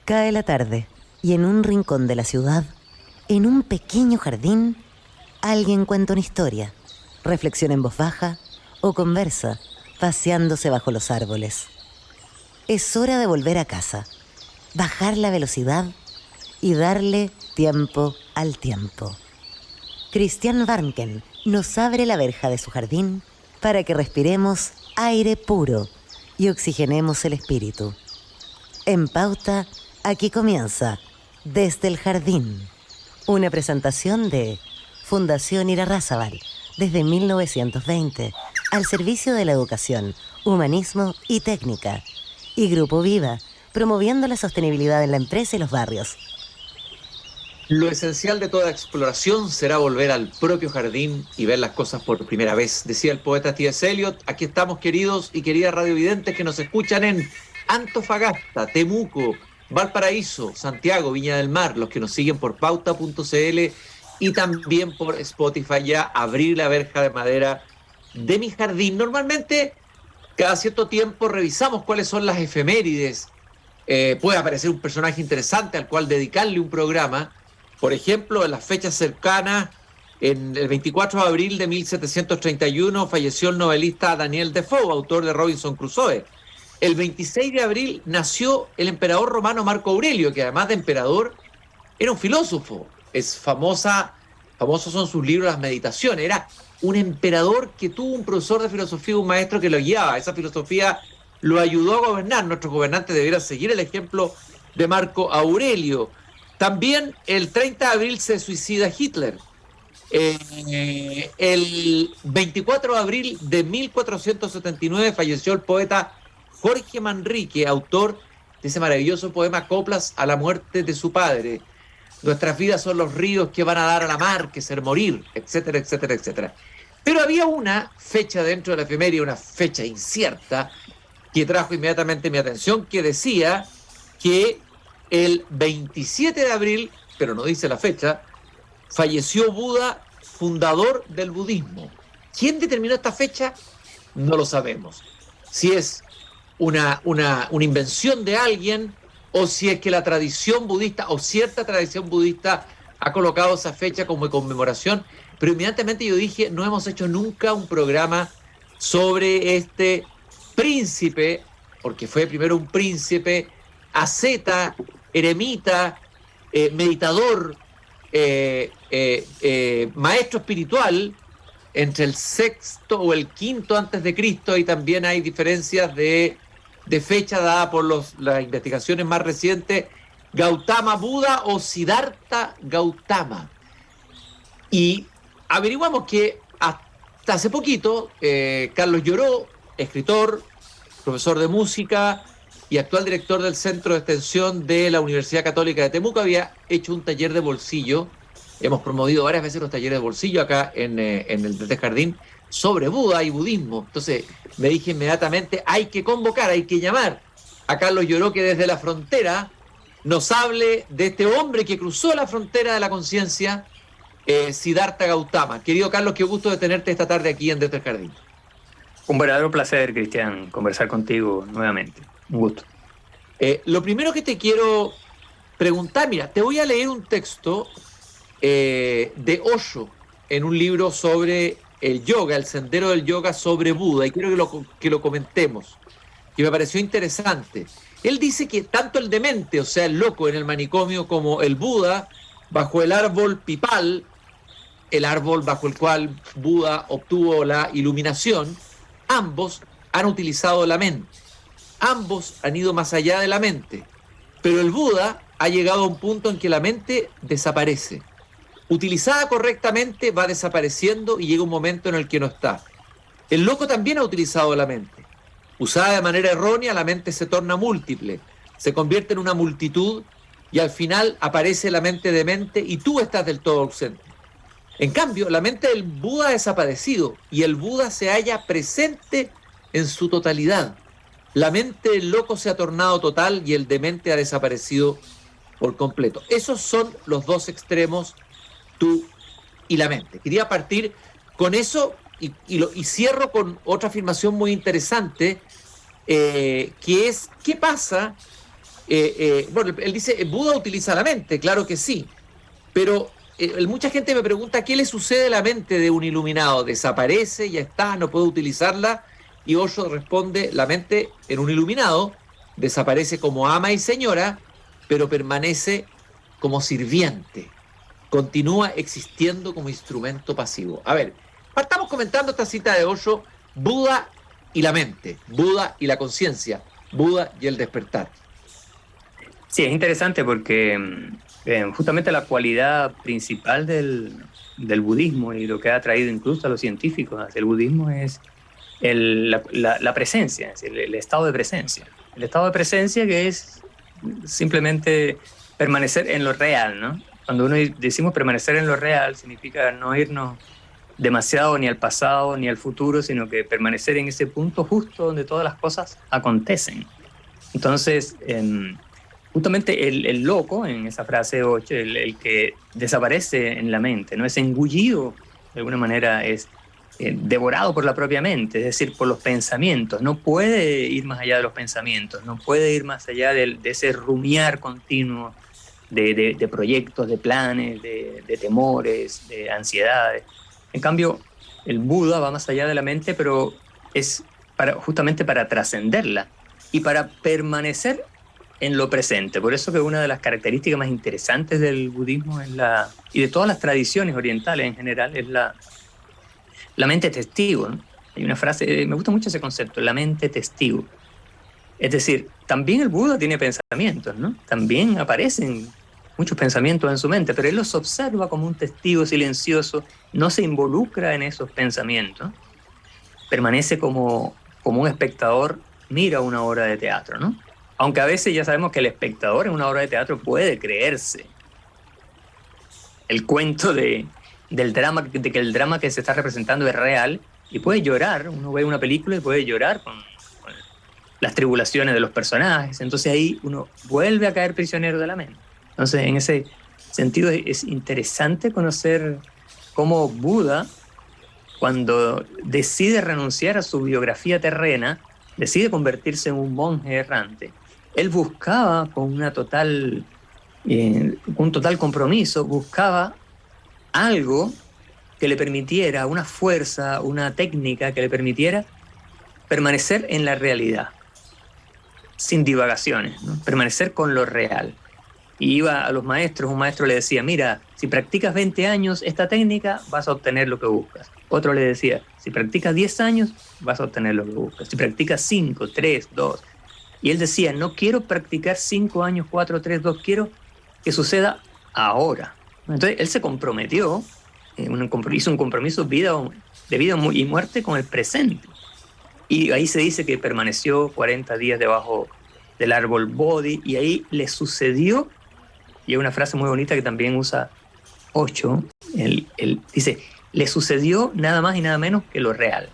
Cae la tarde y en un rincón de la ciudad, en un pequeño jardín, alguien cuenta una historia, reflexiona en voz baja o conversa, paseándose bajo los árboles. Es hora de volver a casa, bajar la velocidad y darle tiempo al tiempo. Christian Warnken nos abre la verja de su jardín para que respiremos aire puro y oxigenemos el espíritu. En Pauta, aquí comienza Desde el Jardín, una presentación de Fundación Irarrázaval, desde 1920, al servicio de la educación, humanismo y técnica, y Grupo Viva, promoviendo la sostenibilidad en la empresa y los barrios. Lo esencial de toda exploración será volver al propio jardín y ver las cosas por primera vez, decía el poeta T.S. Eliot. Aquí estamos, queridos y queridas radiovidentes que nos escuchan en Antofagasta, Temuco, Valparaíso, Santiago, Viña del Mar, los que nos siguen por pauta.cl y también por Spotify. Ya abrir la verja de madera de mi jardín. Normalmente, cada cierto tiempo revisamos cuáles son las efemérides. Puede aparecer un personaje interesante al cual dedicarle un programa. Por ejemplo, en las fechas cercanas, en el 24 de abril de 1731 falleció el novelista Daniel Defoe, autor de Robinson Crusoe. El 26 de abril nació el emperador romano Marco Aurelio, que además de emperador era un filósofo. Famosos son sus libros, las meditaciones. Era un emperador que tuvo un profesor de filosofía, un maestro que lo guiaba. Esa filosofía lo ayudó a gobernar. Nuestros gobernantes debieran seguir el ejemplo de Marco Aurelio. También el 30 de abril se suicida Hitler. El 24 de abril de 1479 falleció el poeta Jorge Manrique, autor de ese maravilloso poema Coplas a la muerte de su padre. Nuestras vidas son los ríos que van a dar a la mar, que ser morir, etcétera, etcétera, etcétera. Pero había una fecha dentro de la efeméride, una fecha incierta, que trajo inmediatamente mi atención, que decía que el 27 de abril, pero no dice la fecha, falleció Buda, fundador del budismo. ¿Quién determinó esta fecha? No lo sabemos. Si es una invención de alguien, o si es que la tradición budista, o cierta tradición budista, ha colocado esa fecha como conmemoración. Pero inmediatamente yo dije, no hemos hecho nunca un programa sobre este príncipe, porque fue primero un príncipe, asceta, eremita, meditador, maestro espiritual, entre el sexto o el quinto antes de Cristo, y también hay diferencias de fecha dada por las investigaciones más recientes, Gautama Buda o Siddhartha Gautama. Y averiguamos que hasta hace poquito, Carlos Lloró, escritor, profesor de música y actual director del Centro de Extensión de la Universidad Católica de Temuco, había hecho un taller de bolsillo. Hemos promovido varias veces los talleres de bolsillo acá en el Desde Jardín sobre Buda y budismo. Entonces me dije inmediatamente, hay que convocar, hay que llamar a Carlos Lloró, que desde la frontera nos hable de este hombre que cruzó la frontera de la conciencia, Siddhartha Gautama. Querido Carlos, qué gusto de tenerte esta tarde aquí en Desde el Jardín. Un verdadero placer, Cristian, conversar contigo nuevamente. Un gusto. Lo primero que te quiero preguntar, mira, te voy a leer un texto de Osho en un libro sobre el yoga, el sendero del yoga sobre Buda, y quiero que lo comentemos, que me pareció interesante. Él dice que tanto el demente, o sea, el loco en el manicomio, como el Buda, bajo el árbol pipal, el árbol bajo el cual Buda obtuvo la iluminación, ambos han utilizado la mente. Ambos han ido más allá de la mente, pero el Buda ha llegado a un punto en que la mente desaparece. Utilizada correctamente va desapareciendo y llega un momento en el que no está. El loco también ha utilizado la mente. Usada de manera errónea, la mente se torna múltiple, se convierte en una multitud y al final aparece la mente demente y tú estás del todo ausente. En cambio, la mente del Buda ha desaparecido y el Buda se halla presente en su totalidad. La mente del loco se ha tornado total y el demente ha desaparecido por completo. Esos son los dos extremos, tú y la mente. Quería partir con eso y cierro con otra afirmación muy interesante, que es, ¿qué pasa bueno, él dice, Buda utiliza la mente, claro que sí, pero mucha gente me pregunta qué le sucede a la mente de un iluminado. ¿Desaparece, ya está, no puede utilizarla? Y Osho responde, la mente en un iluminado desaparece como ama y señora, pero permanece como sirviente, continúa existiendo como instrumento pasivo. A ver, partamos comentando esta cita de Osho, Buda y la mente, Buda y la conciencia, Buda y el despertar. Sí, es interesante porque justamente la cualidad principal del budismo y lo que ha traído incluso a los científicos hacia el budismo es la presencia, es decir, el estado de presencia. El estado de presencia que es simplemente permanecer en lo real, ¿no? Cuando decimos permanecer en lo real, significa no irnos demasiado ni al pasado ni al futuro, sino que permanecer en ese punto justo donde todas las cosas acontecen. Entonces, justamente el loco, en esa frase 8, el que desaparece en la mente, ¿no? Es engullido, de alguna manera es devorado por la propia mente, es decir, por los pensamientos. No puede ir más allá de los pensamientos, no puede ir más allá de ese rumiar continuo de proyectos, de planes, de temores, de ansiedades. En cambio, el Buda va más allá de la mente, pero es justamente para trascenderla y para permanecer en lo presente. Por eso que una de las características más interesantes del budismo y de todas las tradiciones orientales en general es la mente testigo, ¿no? Hay una frase, me gusta mucho ese concepto, la mente testigo. Es decir, también el Buda tiene pensamientos, ¿no? También aparecen muchos pensamientos en su mente, pero él los observa como un testigo silencioso, no se involucra en esos pensamientos, permanece como un espectador, mira una obra de teatro, ¿no? Aunque a veces ya sabemos que el espectador en una obra de teatro puede creerse el cuento del drama, de que el drama que se está representando es real, y puede llorar. Uno ve una película y puede llorar con las tribulaciones de los personajes. Entonces ahí uno vuelve a caer prisionero de la mente. Entonces, en ese sentido es interesante conocer cómo Buda, cuando decide renunciar a su biografía terrena, decide convertirse en un monje errante. Él buscaba con un total compromiso, buscaba algo que le permitiera, una fuerza, una técnica que le permitiera permanecer en la realidad, sin divagaciones, ¿no? Permanecer con lo real. Y iba a los maestros, un maestro le decía, mira, si practicas 20 años esta técnica, vas a obtener lo que buscas. Otro le decía, si practicas 10 años, vas a obtener lo que buscas. Si practicas 5, 3, 2. Y él decía, no quiero practicar 5 años, 4, 3, 2, quiero que suceda ahora. Entonces él se comprometió, hizo un compromiso de vida y muerte con el presente. Y ahí se dice que permaneció 40 días debajo del árbol Bodhi, y ahí le sucedió, y hay una frase muy bonita que también usa Osho, él dice, le sucedió nada más y nada menos que lo real,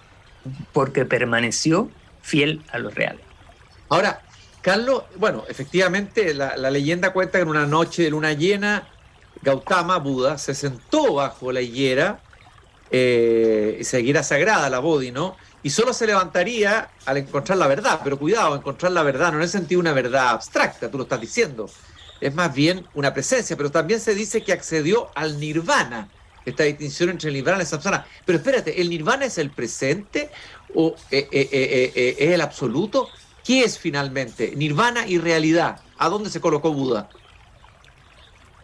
porque permaneció fiel a lo real. Ahora, Carlos, bueno, efectivamente la leyenda cuenta que en una noche de luna llena, Gautama, Buda, se sentó bajo la higuera, higuera sagrada, la Bodhi, ¿no? Y solo se levantaría al encontrar la verdad, pero cuidado, encontrar la verdad no en el sentido de una verdad abstracta, tú lo estás diciendo, es más bien una presencia, pero también se dice que accedió al nirvana, esta distinción entre el nirvana y el samsara. Pero espérate, ¿el nirvana es el presente o es el absoluto? ¿Qué es finalmente? Nirvana y realidad. ¿A dónde se colocó Buda?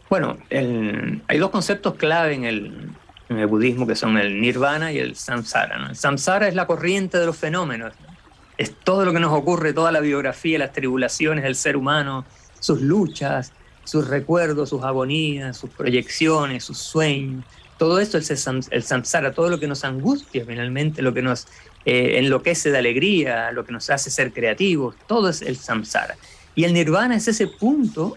Bueno, hay dos conceptos clave en el budismo, que son el nirvana y el samsara, ¿no? El samsara es la corriente de los fenómenos, ¿no? Es todo lo que nos ocurre, toda la biografía, las tribulaciones del ser humano, sus luchas, sus recuerdos, sus agonías, sus proyecciones, sus sueños. Todo esto es el samsara, todo lo que nos angustia finalmente, lo que nos enloquece de alegría, lo que nos hace ser creativos, todo es el samsara. Y el nirvana es ese punto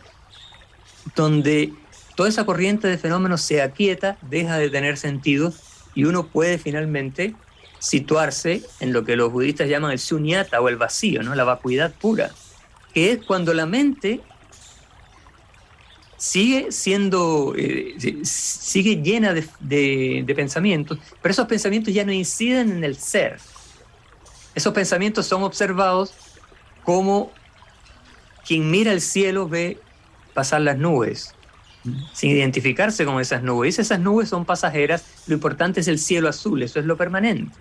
donde toda esa corriente de fenómenos se aquieta, deja de tener sentido, y uno puede finalmente situarse en lo que los budistas llaman el shunyata, o el vacío, ¿no? La vacuidad pura, que es cuando la mente sigue siendo, sigue llena de pensamientos, pero esos pensamientos ya no inciden en el ser. Esos pensamientos son observados como quien mira el cielo ve pasar las nubes, sin identificarse con esas nubes. Y esas nubes son pasajeras, lo importante es el cielo azul, eso es lo permanente.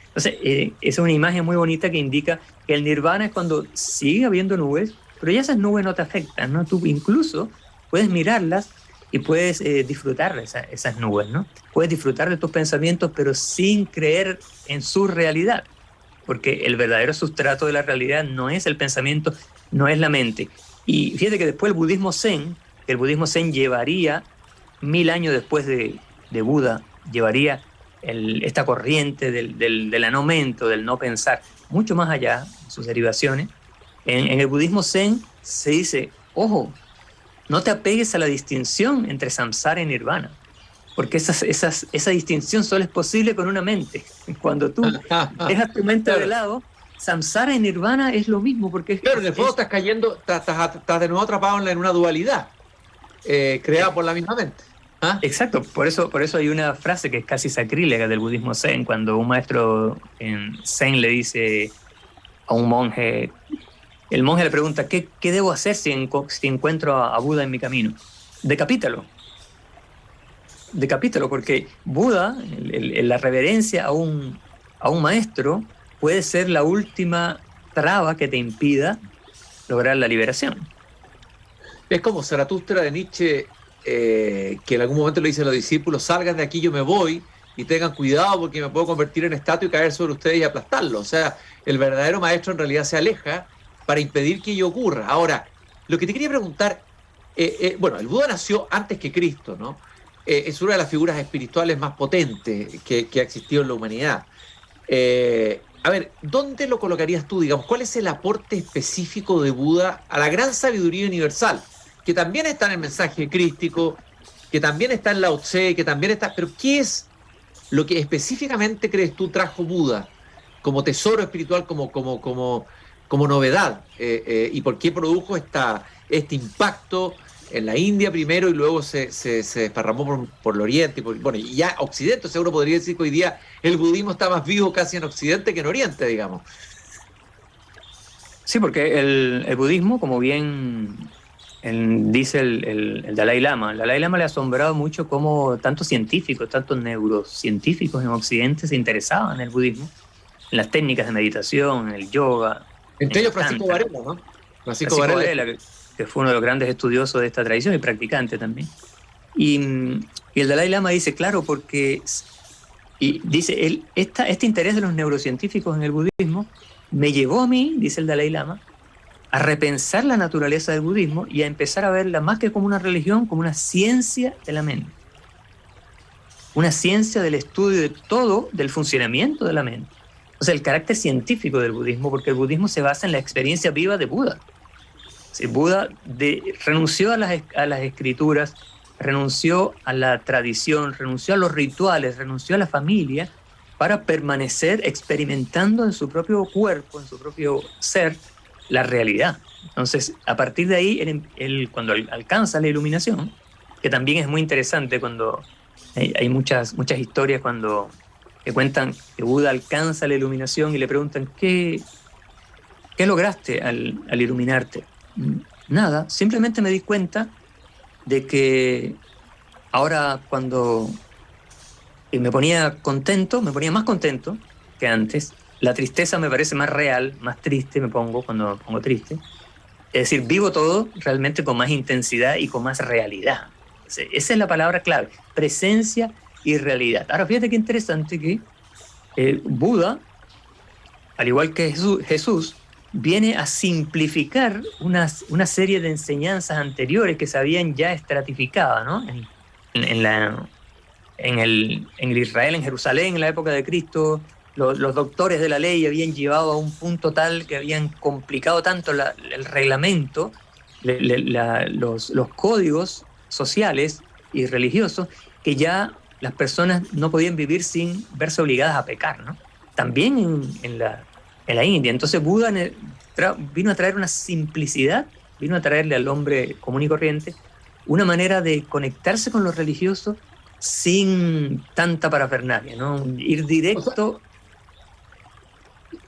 Entonces, esa es una imagen muy bonita que indica que el nirvana es cuando sigue habiendo nubes, pero ya esas nubes no te afectan, ¿no? Tú incluso puedes mirarlas y puedes disfrutar de esas nubes, ¿no? Puedes disfrutar de tus pensamientos, pero sin creer en su realidad, porque el verdadero sustrato de la realidad no es el pensamiento, no es la mente. Y fíjate que después el budismo zen llevaría 1000 años después de Buda, llevaría esta corriente del anomento, del no pensar, mucho más allá, sus derivaciones. En el budismo zen se dice, ojo, no te apegues a la distinción entre samsara y nirvana, porque esa distinción solo es posible con una mente. Cuando tú dejas tu mente de lado, samsara y nirvana es lo mismo, porque claro, en el fondo estás cayendo, estás de nuevo atrapado en una dualidad creada por la misma mente. ¿Ah? Exacto, por eso hay una frase que es casi sacrílega del budismo zen, cuando un maestro en zen le dice a un monje, el monje le pregunta, ¿qué debo hacer si encuentro a Buda en mi camino? Decapítalo, porque Buda, la reverencia a un maestro, puede ser la última traba que te impida lograr la liberación. Es como Zaratustra de Nietzsche, que en algún momento le dice a los discípulos, salgan de aquí, yo me voy, y tengan cuidado porque me puedo convertir en estatua y caer sobre ustedes y aplastarlos. O sea, el verdadero maestro en realidad se aleja para impedir que ello ocurra. Ahora, lo que te quería preguntar, bueno, el Buda nació antes que Cristo, ¿no? Es una de las figuras espirituales más potentes que ha existido en la humanidad. A ver, ¿dónde lo colocarías tú, digamos? ¿Cuál es el aporte específico de Buda a la gran sabiduría universal? Que también está en el mensaje crístico, que también está en Lao Tse, que también está... Pero ¿qué es lo que específicamente crees tú trajo Buda como tesoro espiritual, como novedad? ¿Y por qué produjo este impacto en la India primero y luego se desparramó por el Oriente? Bueno, y ya Occidente, seguro podría decir que hoy día el budismo está más vivo casi en Occidente que en Oriente, digamos. Sí, porque el budismo, como bien dice el Dalai Lama, el Dalai Lama le ha asombrado mucho cómo tantos científicos, tantos neurocientíficos en Occidente se interesaban en el budismo, en las técnicas de meditación, en el yoga. Entre ellos Francisco Varela, ¿no? Francisco Varela, que fue uno de los grandes estudiosos de esta tradición y practicante también. Y el Dalai Lama dice, claro, porque dice, este interés de los neurocientíficos en el budismo me llevó a mí, dice el Dalai Lama, a repensar la naturaleza del budismo y a empezar a verla más que como una religión, como una ciencia de la mente. Una ciencia del estudio de todo, del funcionamiento de la mente. O sea, el carácter científico del budismo, porque el budismo se basa en la experiencia viva de Buda. Sí, Buda renunció a las escrituras, renunció a la tradición, renunció a los rituales, renunció a la familia para permanecer experimentando en su propio cuerpo, en su propio ser, la realidad. Entonces, a partir de ahí, él cuando alcanza la iluminación, que también es muy interesante cuando hay muchas historias que cuentan que Buda alcanza la iluminación y le preguntan, ¿qué lograste al iluminarte? Nada, simplemente me di cuenta de que ahora cuando me ponía más contento que antes. La tristeza me parece más real, más triste me pongo cuando me pongo triste. Es decir, vivo todo realmente con más intensidad y con más realidad. Esa es la palabra clave, presencia y realidad. Ahora fíjate qué interesante que Buda, al igual que Jesús, viene a simplificar una serie de enseñanzas anteriores que se habían ya estratificado, ¿no? En el Israel, en Jerusalén, en la época de Cristo, los doctores de la ley habían llevado a un punto tal que habían complicado tanto el reglamento, los códigos sociales y religiosos, que ya las personas no podían vivir sin verse obligadas a pecar, ¿no? También en la India. Entonces Buda vino a traer una simplicidad, vino a traerle al hombre común y corriente una manera de conectarse con lo religioso sin tanta parafernalia, ¿no? Ir directo.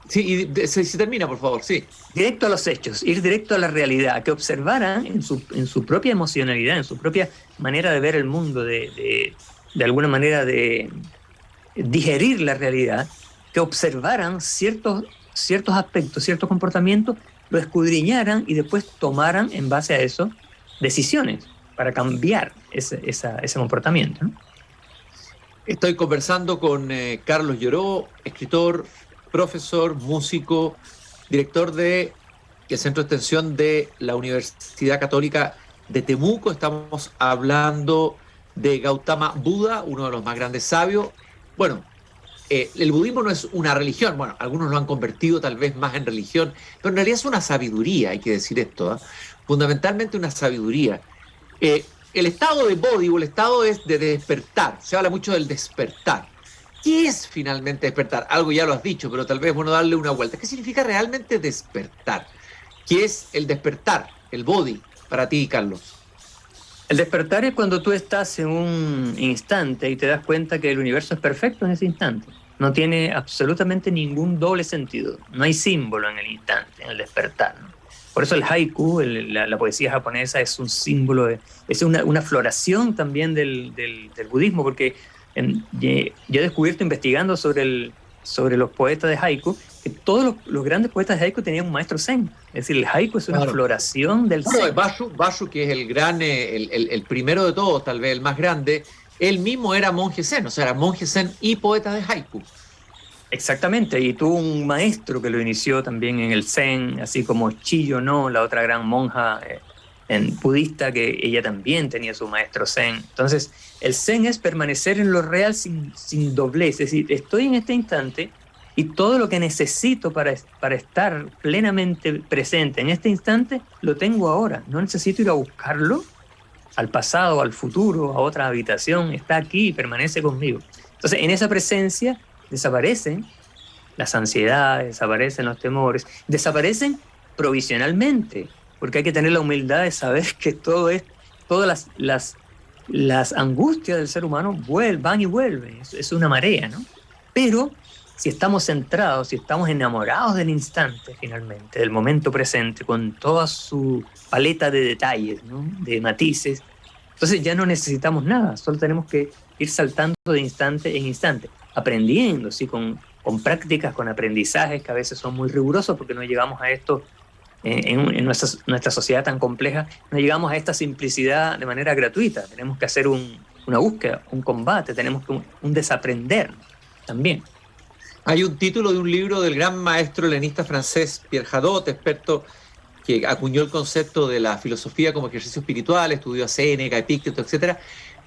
Sí, y si termina, por favor, sí. Directo a los hechos, ir directo a la realidad, que observaran en su propia emocionalidad, en su propia manera de ver el mundo, de alguna manera de digerir la realidad, que observaran ciertos aspectos, ciertos comportamientos, lo escudriñaran y después tomaran en base a eso decisiones para cambiar ese comportamiento, ¿no? Estoy conversando con Carlos Lloró, escritor, profesor, músico, director del Centro de Extensión de la Universidad Católica de Temuco. Estamos hablando de Gautama Buda, uno de los más grandes sabios. Bueno, el budismo no es una religión, bueno, algunos lo han convertido tal vez más en religión, pero en realidad es una sabiduría, hay que decir esto, ¿eh? Fundamentalmente una sabiduría. El estado de bodhi, o el estado es de despertar, se habla mucho del despertar. ¿Qué es finalmente despertar? Algo ya lo has dicho, pero tal vez es bueno darle una vuelta. ¿Qué significa realmente despertar? ¿Qué es el despertar, el bodhi, para ti, Carlos? El despertar es cuando tú estás en un instante y te das cuenta que el universo es perfecto en ese instante. No tiene absolutamente ningún doble sentido. No hay símbolo en el instante, en el despertar, ¿no? Por eso el haiku, la poesía japonesa, es un símbolo, es una floración también del budismo, porque yo he descubierto investigando sobre los poetas de haiku, que todos los grandes poetas de haiku tenían un maestro zen. Es decir, el haiku es una floración del zen. Basho, que es el gran, el primero de todos, tal vez el más grande, él mismo era monje zen, o sea, era monje zen y poeta de haiku. Exactamente, y tuvo un maestro que lo inició también en el zen, así como Chiyo no, la otra gran monja budista, que ella también tenía su maestro zen. Entonces, el zen es permanecer en lo real sin doblez, es decir, estoy en este instante y todo lo que necesito para estar plenamente presente en este instante lo tengo ahora. No necesito ir a buscarlo al pasado, al futuro, a otra habitación. Está aquí y permanece conmigo. Entonces, en esa presencia desaparecen las ansiedades, desaparecen los temores, desaparecen provisionalmente, porque hay que tener la humildad de saber que todas las angustias del ser humano van y vuelven. Es una marea, ¿no? Pero si estamos centrados, si estamos enamorados del instante finalmente, del momento presente, con toda su paleta de detalles, ¿no? De matices, entonces ya no necesitamos nada, solo tenemos que ir saltando de instante en instante, aprendiendo, ¿sí? Con prácticas, con aprendizajes que a veces son muy rigurosos, porque no llegamos a esto en nuestra sociedad tan compleja, no llegamos a esta simplicidad de manera gratuita. Tenemos que hacer una búsqueda, un combate, tenemos que un desaprender también. Hay un título de un libro del gran maestro helenista francés Pierre Hadot, experto que acuñó el concepto de la filosofía como ejercicio espiritual, estudió a Séneca, Epicteto, etcétera,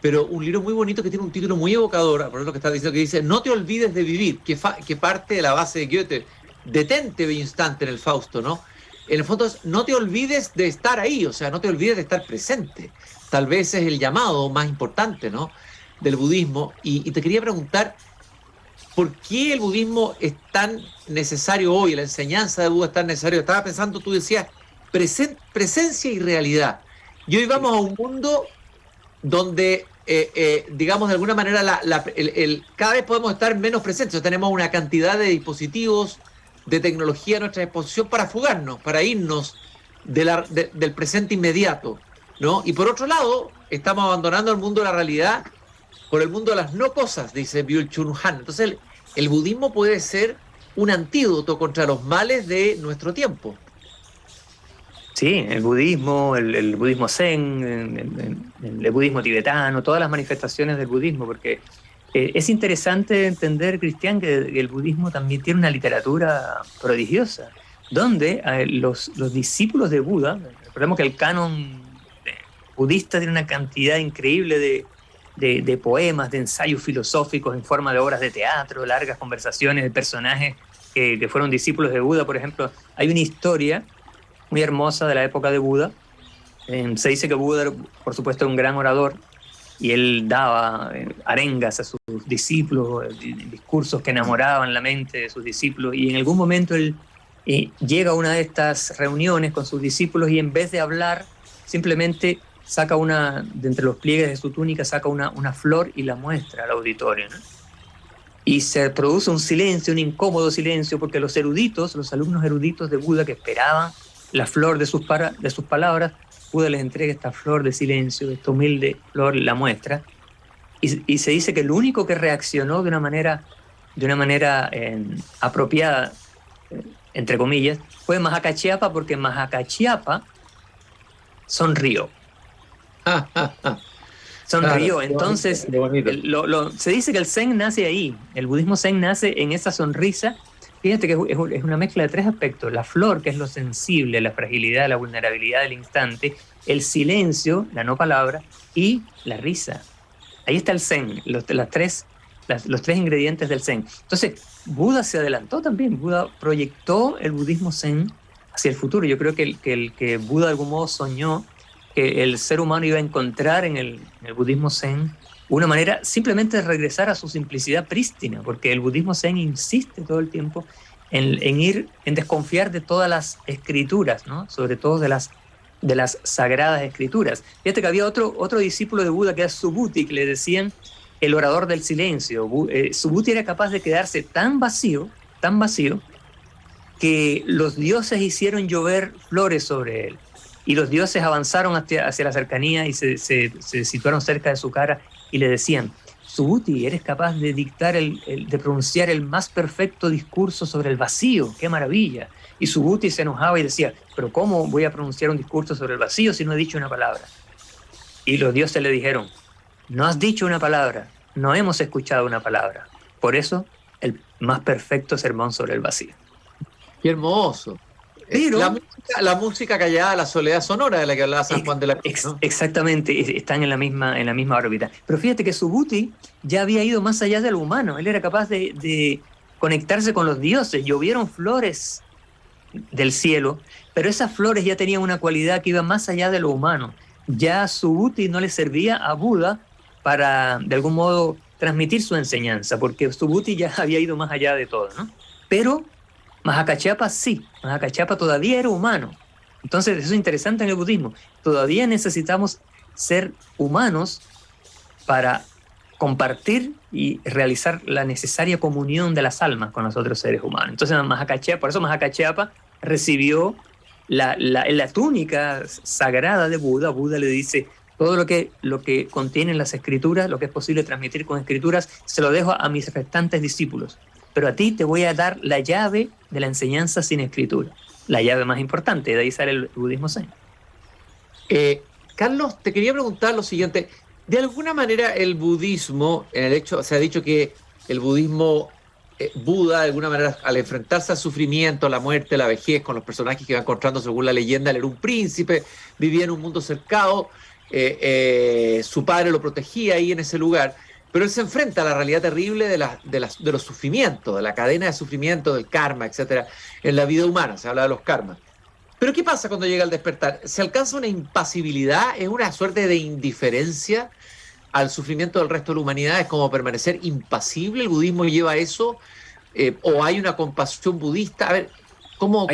pero un libro muy bonito que tiene un título muy evocador, por lo que está diciendo, que dice: no te olvides de vivir, que parte de la base de Goethe. Detente un instante en el Fausto, ¿no? En el fondo es: no te olvides de estar ahí, o sea, no te olvides de estar presente. Tal vez es el llamado más importante, ¿no?, del budismo. Y te quería preguntar, ¿por qué el budismo es tan necesario hoy? La enseñanza de Buda es tan necesaria. Estaba pensando, tú decías, presencia y realidad. Y hoy vamos a un mundo donde, digamos, de alguna manera, cada vez podemos estar menos presentes. Tenemos una cantidad de dispositivos, de tecnología a nuestra disposición para fugarnos, para irnos del presente inmediato, ¿no? Y por otro lado, estamos abandonando el mundo de la realidad por el mundo de las no cosas, dice Byul-Chul Han. Entonces, el budismo puede ser un antídoto contra los males de nuestro tiempo. Sí, el budismo, el budismo zen, el budismo tibetano, todas las manifestaciones del budismo, porque es interesante entender, Cristian, que el budismo también tiene una literatura prodigiosa, donde los discípulos de Buda, recordemos que el canon budista tiene una cantidad increíble de poemas, de ensayos filosóficos en forma de obras de teatro, largas conversaciones de personajes que fueron discípulos de Buda. Por ejemplo, hay una historia muy hermosa de la época de Buda. Se dice que Buda, por supuesto, era un gran orador, y él daba arengas a sus discípulos, discursos que enamoraban la mente de sus discípulos, y en algún momento él llega a una de estas reuniones con sus discípulos y en vez de hablar, simplemente saca de entre los pliegues de su túnica, saca una flor y la muestra al auditorio, ¿no? y se produce un silencio, un incómodo silencio, porque los eruditos, los alumnos eruditos de Buda que esperaban la flor de sus palabras, Buda les entrega esta flor de silencio, esta humilde flor, la muestra, y se dice que el único que reaccionó de una manera apropiada, entre comillas, fue Mahakacheapa, porque Mahakacheapa sonrió. Sonrió. Claro, Entonces, qué bonito. se dice que el Zen nace ahí, el budismo Zen nace en esa sonrisa. Fíjate que es una mezcla de tres aspectos: la flor, que es lo sensible, la fragilidad, la vulnerabilidad del instante; el silencio, la no palabra; y la risa. Ahí está el Zen, los tres ingredientes del Zen. Entonces, Buda se adelantó también. Buda proyectó el budismo Zen hacia el futuro. Yo creo que Buda de algún modo soñó que el ser humano iba a encontrar en el budismo Zen una manera simplemente de regresar a su simplicidad prístina, porque el budismo Zen insiste todo el tiempo en desconfiar de todas las escrituras, ¿no? Sobre todo de las sagradas escrituras. Fíjate que había otro discípulo de Buda, que era Subhuti, que le decían el orador del silencio. Subhuti era capaz de quedarse tan vacío, que los dioses hicieron llover flores sobre él. Y los dioses avanzaron hacia la cercanía y se situaron cerca de su cara y le decían: Subhuti, eres capaz de dictar de pronunciar el más perfecto discurso sobre el vacío, ¡qué maravilla! Y Subhuti se enojaba y decía: pero ¿cómo voy a pronunciar un discurso sobre el vacío si no he dicho una palabra? Y los dioses le dijeron: no has dicho una palabra, no hemos escuchado una palabra. Por eso, el más perfecto sermón sobre el vacío. Qué hermoso. Pero, la música callada, la soledad sonora de la que hablaba San Juan de la Cruz, ¿no? Exactamente, están en la misma órbita. Pero fíjate que Subhuti ya había ido más allá de lo humano. Él era capaz de conectarse con los dioses. Llovieron flores del cielo, pero esas flores ya tenían una cualidad que iba más allá de lo humano. Ya Subhuti no le servía a Buda para, de algún modo, transmitir su enseñanza, porque Subhuti ya había ido más allá de todo, ¿no? Pero Mahakacheapa sí, Mahakacheapa todavía era humano. Entonces, eso es interesante en el budismo. Todavía necesitamos ser humanos para compartir y realizar la necesaria comunión de las almas con los otros seres humanos. Entonces, por eso Mahakacheapa recibió la túnica sagrada de Buda. Buda le dice: todo lo que contienen las escrituras, lo que es posible transmitir con escrituras, se lo dejo a mis restantes discípulos. Pero a ti te voy a dar la llave de la enseñanza sin escritura, la llave más importante. De ahí sale el budismo Zen. Carlos, te quería preguntar lo siguiente. De alguna manera el budismo, se ha dicho que el budismo, Buda, de alguna manera, al enfrentarse al sufrimiento, a la muerte, a la vejez, con los personajes que va encontrando según la leyenda, él era un príncipe, vivía en un mundo cercado, su padre lo protegía ahí en ese lugar, pero él se enfrenta a la realidad terrible de los sufrimientos, de la cadena de sufrimiento, del karma, etcétera, en la vida humana. Se habla de los karmas. Pero ¿qué pasa cuando llega al despertar? ¿Se alcanza una impasibilidad? ¿Es una suerte de indiferencia al sufrimiento del resto de la humanidad? ¿Es como permanecer impasible? ¿El budismo lleva a eso? ¿O hay una compasión budista? A ver, ¿cómo?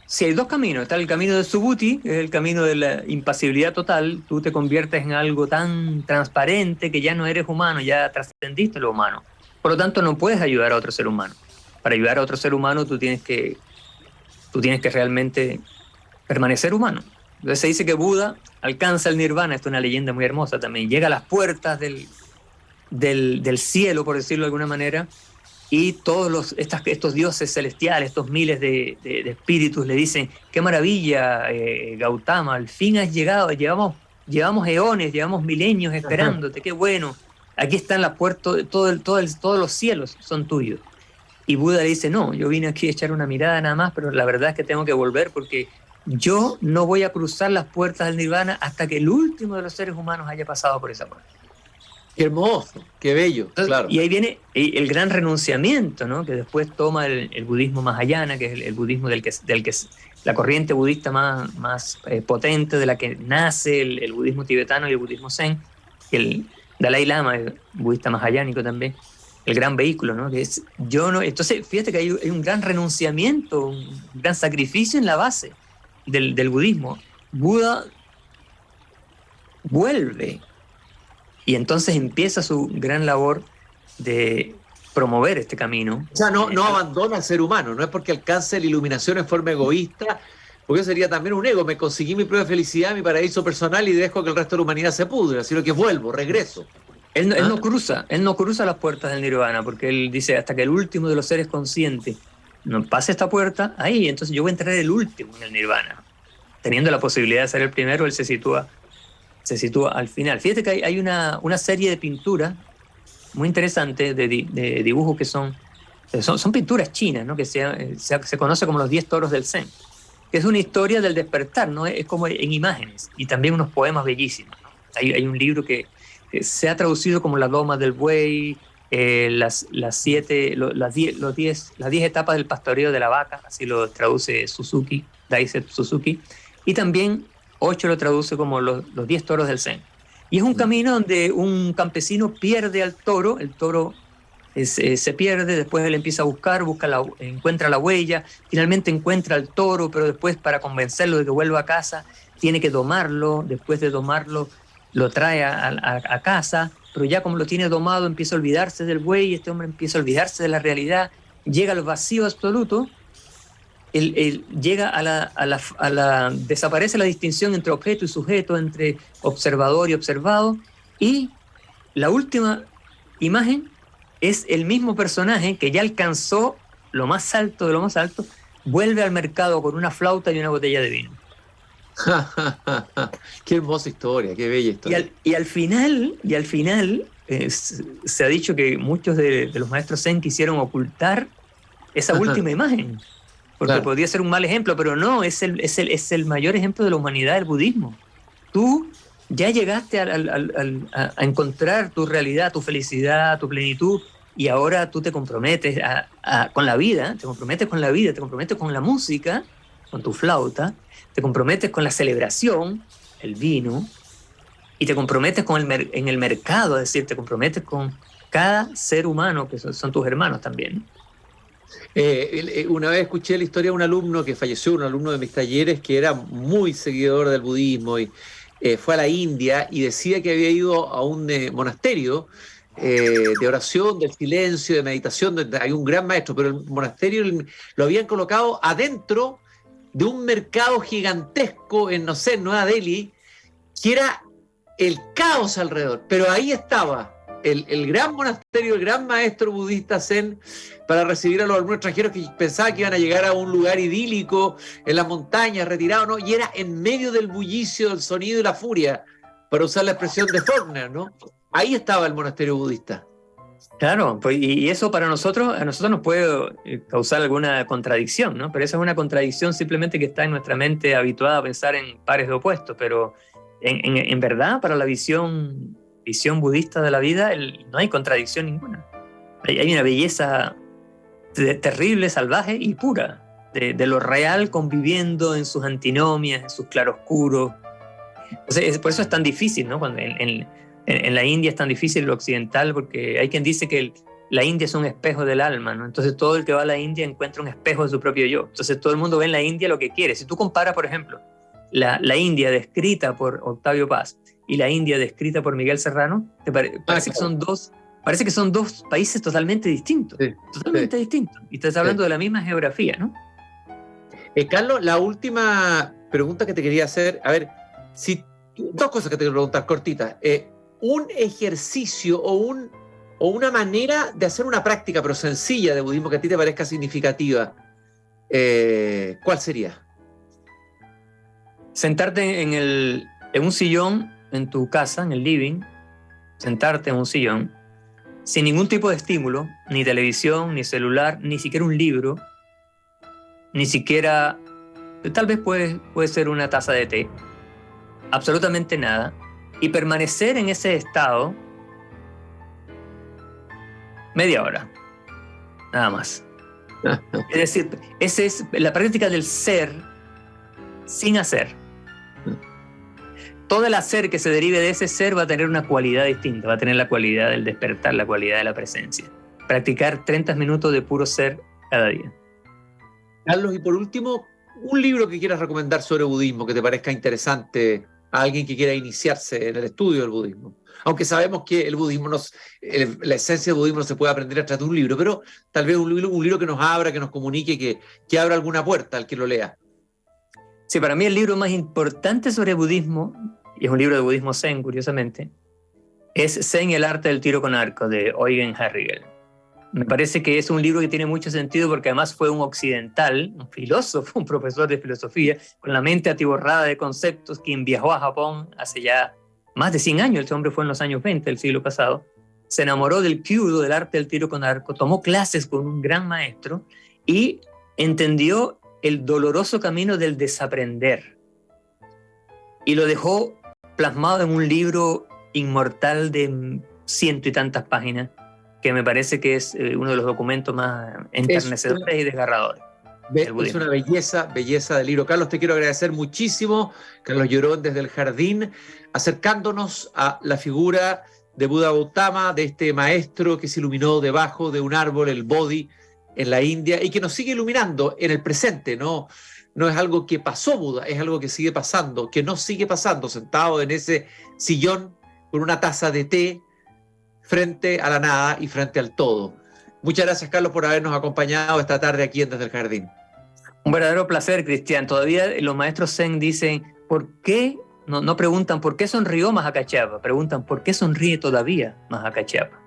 Sí, hay dos caminos. Está el camino de Subhuti, que es el camino de la impasibilidad total. Tú te conviertes en algo tan transparente que ya no eres humano, ya trascendiste lo humano. Por lo tanto, no puedes ayudar a otro ser humano. Para ayudar a otro ser humano, tú tienes que realmente permanecer humano. Entonces se dice que Buda alcanza el nirvana. Esto es una leyenda muy hermosa también. Llega a las puertas del cielo, por decirlo de alguna manera, y todos estos dioses celestiales, estos miles de espíritus le dicen: qué maravilla, Gautama, al fin has llegado, llevamos eones, llevamos milenios esperándote, qué bueno, aquí están las puertas, todos los cielos son tuyos. Y Buda le dice: no, yo vine aquí a echar una mirada nada más, pero la verdad es que tengo que volver porque yo no voy a cruzar las puertas del nirvana hasta que el último de los seres humanos haya pasado por esa puerta. Qué hermoso, qué bello. Entonces, claro. Y ahí viene el gran renunciamiento, ¿no? Que después toma el budismo Mahayana, que es el budismo del que la corriente budista más potente, de la que nace el budismo tibetano y el budismo Zen. El Dalai Lama, el budista mahayánico también, el gran vehículo, ¿no? Que es entonces, fíjate que hay un gran renunciamiento, un gran sacrificio en la base del budismo. Buda vuelve y entonces empieza su gran labor de promover este camino. O sea, no abandona al ser humano, no es porque alcance la iluminación en forma egoísta, porque eso sería también un ego, me conseguí mi propia felicidad, mi paraíso personal y dejo que el resto de la humanidad se pudra, sino que vuelvo, regreso. Él no cruza las puertas del nirvana, porque él dice, hasta que el último de los seres conscientes no pase esta puerta, ahí, entonces yo voy a entrar el último en el nirvana. Teniendo la posibilidad de ser el primero, él se sitúa al final. Fíjate que hay una serie de pinturas muy interesantes, de dibujos que son pinturas chinas, ¿no? Que se conoce como los 10 toros del Zen, que es una historia del despertar, ¿no? Es como en imágenes, y también unos poemas bellísimos, ¿no? Hay un libro que se ha traducido como La Doma del Buey, las 10 etapas del pastoreo de la vaca, así lo traduce Daisetsu Suzuki, y también 8 lo traduce como los 10 toros del Zen. Y es un camino donde un campesino pierde al toro, el toro se pierde, después él empieza a encuentra la huella, finalmente encuentra al toro, pero después para convencerlo de que vuelva a casa, tiene que domarlo, después de domarlo lo trae a casa, pero ya como lo tiene domado empieza a olvidarse del buey, este hombre empieza a olvidarse de la realidad, llega al vacío absoluto, llega desaparece la distinción entre objeto y sujeto, entre observador y observado, y la última imagen es el mismo personaje que ya alcanzó lo más alto de lo más alto, vuelve al mercado con una flauta y una botella de vino. Qué hermosa historia, qué bella historia. Y al final se ha dicho que muchos de los maestros Zen quisieron ocultar esa última imagen, porque claro, podría ser un mal ejemplo, pero no, es el mayor ejemplo de la humanidad, el budismo. Tú ya llegaste a encontrar tu realidad, tu felicidad, tu plenitud, y ahora tú te comprometes con la vida, te comprometes con la música, con tu flauta, te comprometes con la celebración, el vino, y te comprometes en el mercado, es decir, te comprometes con cada ser humano, que son tus hermanos también. Una vez escuché la historia de un alumno que falleció, un alumno de mis talleres, que era muy seguidor del budismo y fue a la India y decía que había ido a un monasterio de oración, del silencio, de meditación, donde hay un gran maestro, pero el monasterio lo habían colocado adentro de un mercado gigantesco en, no sé, en Nueva Delhi, que era el caos alrededor, pero ahí estaba el gran monasterio, el gran maestro budista Zen, para recibir a los alumnos extranjeros que pensaban que iban a llegar a un lugar idílico, en las montañas, retirado, ¿no? Y era en medio del bullicio, del sonido y la furia, para usar la expresión de Faulkner, ¿no? Ahí estaba el monasterio budista. Claro, pues, y eso a nosotros nos puede causar alguna contradicción, ¿no? Pero esa es una contradicción simplemente que está en nuestra mente habituada a pensar en pares de opuestos, pero en verdad, para la visión budista de la vida, no hay contradicción ninguna. Hay una belleza terrible, salvaje y pura, de lo real conviviendo en sus antinomias, en sus claroscuros. Entonces, por eso es tan difícil, ¿no? Cuando en la India es tan difícil lo occidental, porque hay quien dice que la India es un espejo del alma, ¿no? Entonces todo el que va a la India encuentra un espejo de su propio yo. Entonces todo el mundo ve en la India lo que quiere. Si tú comparas, por ejemplo, la India descrita por Octavio Paz y la India descrita por Miguel Serrano, parece que son dos países totalmente distintos. Sí, totalmente distintos. Y estás hablando de la misma geografía, ¿no? Carlos, la última pregunta que te quería hacer, a ver, dos cosas que te quiero preguntar cortitas. Un ejercicio o una manera de hacer una práctica, pero sencilla, de budismo que a ti te parezca significativa, ¿cuál sería? Sentarte en un sillón en tu casa, en el living, sentarte en un sillón, sin ningún tipo de estímulo, ni televisión, ni celular, ni siquiera un libro, ni siquiera, tal vez puede ser una taza de té, absolutamente nada, y permanecer en ese estado media hora, nada más. Es decir, esa es la práctica del ser sin hacer. Todo el hacer que se derive de ese ser va a tener una cualidad distinta, va a tener la cualidad del despertar, la cualidad de la presencia. Practicar 30 minutos de puro ser cada día. Carlos, y por último, un libro que quieras recomendar sobre budismo que te parezca interesante a alguien que quiera iniciarse en el estudio del budismo. Aunque sabemos que el budismo la esencia del budismo no se puede aprender a través de un libro, pero tal vez un libro que nos abra, que nos comunique, que abra alguna puerta al que lo lea. Sí, para mí el libro más importante sobre budismo, y es un libro de budismo zen, curiosamente, es Zen y el arte del tiro con arco, de Eugen Harrigal. Me parece que es un libro que tiene mucho sentido porque además fue un occidental, un filósofo, un profesor de filosofía, con la mente atiborrada de conceptos, quien viajó a Japón hace ya más de 100 años. Este hombre fue en los años 20 del siglo pasado. Se enamoró del kyudo, del arte del tiro con arco, tomó clases con un gran maestro y entendió el doloroso camino del desaprender. Y lo dejó plasmado en un libro inmortal de 100 y tantas páginas, que me parece que es uno de los documentos más enternecedores y desgarradores. Es una belleza del libro. Carlos, te quiero agradecer muchísimo. Carlos Llorón desde el Jardín, acercándonos a la figura de Buda Gautama, de este maestro que se iluminó debajo de un árbol, el Bodhi, en la India, y que nos sigue iluminando en el presente. No es algo que pasó Buda, es algo que sigue pasando, que nos sigue pasando, sentado en ese sillón con una taza de té, frente a la nada y frente al todo. Muchas gracias, Carlos, por habernos acompañado esta tarde aquí en Desde el Jardín. Un verdadero placer, Cristian. Todavía los maestros zen dicen, ¿por qué? No preguntan por qué sonrió Mahakachapa, preguntan por qué sonríe todavía Mahakachapa.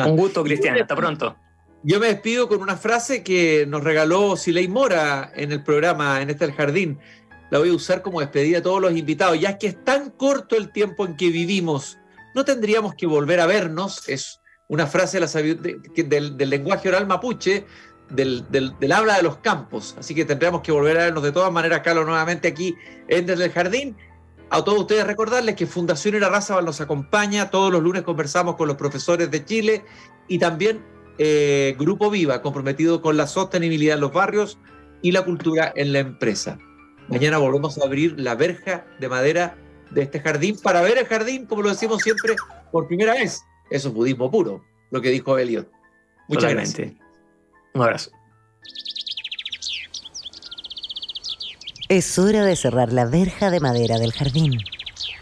Un gusto, Cristian. Hasta pronto. Yo me despido con una frase que nos regaló Siley Mora en el programa en Desde el Jardín. La voy a usar como despedida a todos los invitados. Ya que es tan corto el tiempo en que vivimos, no tendríamos que volver a vernos. Es una frase del lenguaje oral mapuche, del habla de los campos. Así que tendríamos que volver a vernos de todas maneras, Carlos, nuevamente aquí en Desde el Jardín. A todos ustedes recordarles que Fundación Irarrázaval nos acompaña. Todos los lunes conversamos con los profesores de Chile y también Grupo Viva, comprometido con la sostenibilidad en los barrios y la cultura en la empresa. Mañana volvemos a abrir la verja de madera de este jardín para ver el jardín, como lo decimos siempre, por primera vez. Eso es budismo puro, lo que dijo Eliot. Muchas gracias. Un abrazo. Es hora de cerrar la verja de madera del jardín.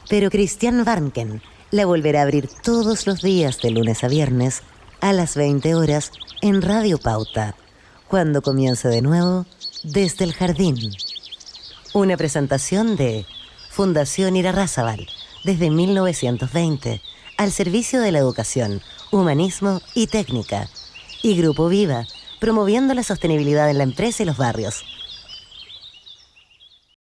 Pero Christian Warnken la volverá a abrir todos los días de lunes a viernes a las 20 horas en Radio Pauta, cuando comience de nuevo Desde el Jardín. Una presentación de Fundación Irarrázaval, desde 1920, al servicio de la educación, humanismo y técnica. Y Grupo Viva, promoviendo la sostenibilidad en la empresa y los barrios.